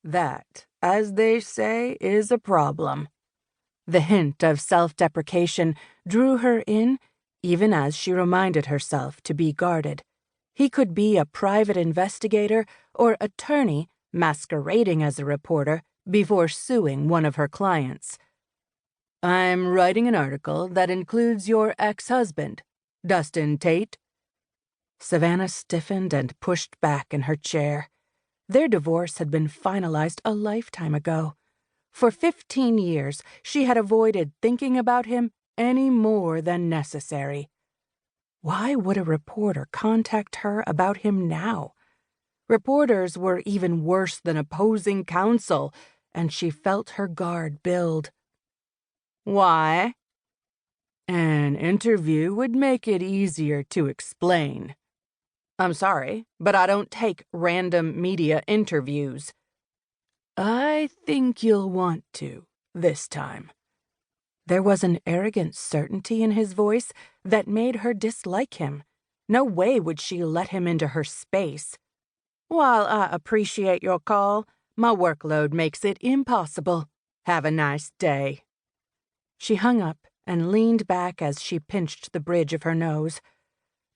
That, as they say, is a problem. The hint of self-deprecation drew her in, even as she reminded herself to be guarded. He could be a private investigator or attorney masquerading as a reporter before suing one of her clients. "I'm writing an article that includes your ex-husband, Dustin Tate." Savannah stiffened and pushed back in her chair. Their divorce had been finalized a lifetime ago. For 15 years, she had avoided thinking about him any more than necessary. Why would a reporter contact her about him now? Reporters were even worse than opposing counsel, and she felt her guard build. Why? An interview would make it easier to explain. I'm sorry, but I don't take random media interviews. I think you'll want to, this time. There was an arrogant certainty in his voice that made her dislike him. No way would she let him into her space. While I appreciate your call, my workload makes it impossible. Have a nice day. She hung up and leaned back as she pinched the bridge of her nose.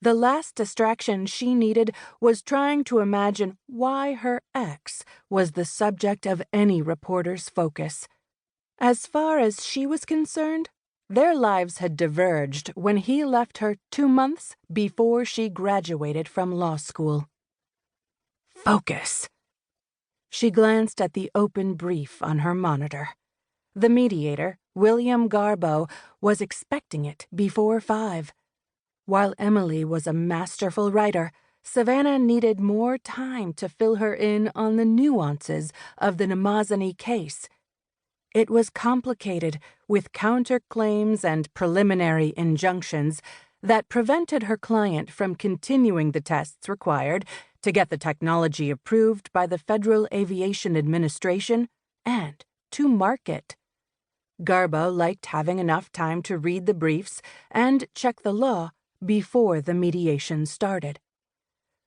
The last distraction she needed was trying to imagine why her ex was the subject of any reporter's focus. As far as she was concerned, their lives had diverged when he left her 2 months before she graduated from law school. Focus. She glanced at the open brief on her monitor. The mediator, William Garbo, was expecting it before 5. While Emily was a masterful writer, Savannah needed more time to fill her in on the nuances of the Namazani case. It was complicated, with counterclaims and preliminary injunctions that prevented her client from continuing the tests required to get the technology approved by the Federal Aviation Administration and to market. Garbo liked having enough time to read the briefs and check the law before the mediation started.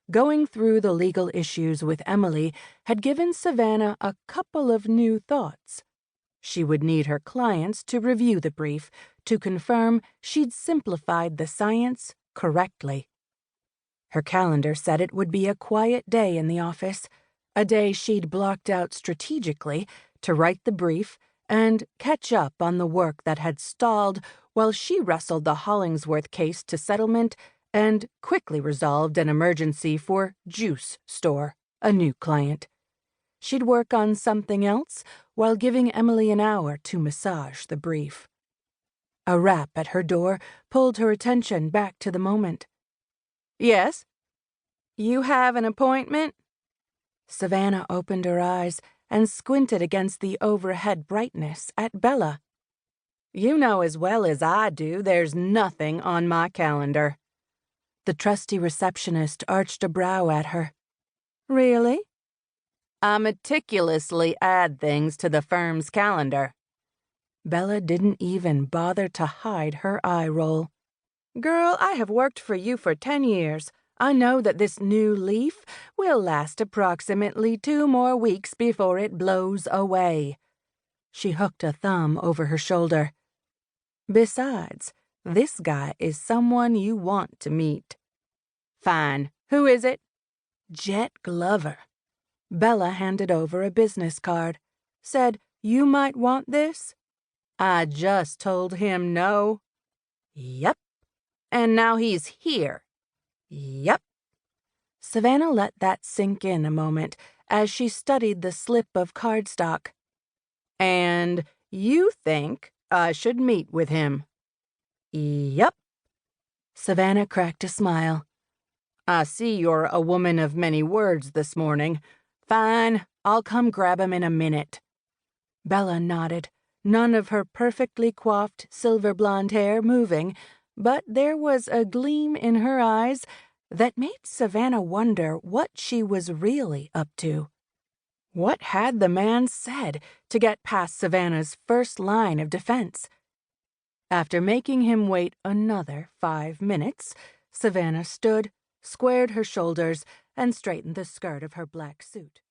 Going through the legal issues with Emily had given Savannah a couple of new thoughts. She would need her clients to review the brief to confirm she'd simplified the science correctly. Her calendar said it would be a quiet day in the office, a day she'd blocked out strategically to write the brief and catch up on the work that had stalled while she wrestled the Hollingsworth case to settlement and quickly resolved an emergency for Juice Store, a new client. She'd work on something else while giving Emily an hour to massage the brief. A rap at her door pulled her attention back to the moment. Yes? You have an appointment? Savannah opened her eyes and squinted against the overhead brightness at Bella. You know as well as I do there's nothing on my calendar. The trusty receptionist arched a brow at her. Really? I meticulously add things to the firm's calendar. Bella didn't even bother to hide her eye roll. Girl, I have worked for you for 10 years. I know that this new leaf will last approximately 2 more weeks before it blows away. She hooked a thumb over her shoulder. Besides, this guy is someone you want to meet. Fine. Who is it? Jett Glover. Bella handed over a business card. Said, you might want this? I just told him no. Yep. And now he's here. Yep. Savannah let that sink in a moment as she studied the slip of cardstock. And you think I should meet with him? Yep. Savannah cracked a smile. I see you're a woman of many words this morning. Fine, I'll come grab him in a minute. Bella nodded, none of her perfectly coiffed silver blonde hair moving, but there was a gleam in her eyes that made Savannah wonder what she was really up to. What had the man said to get past Savannah's first line of defense? After making him wait another 5 minutes, Savannah stood, squared her shoulders, and straightened the skirt of her black suit.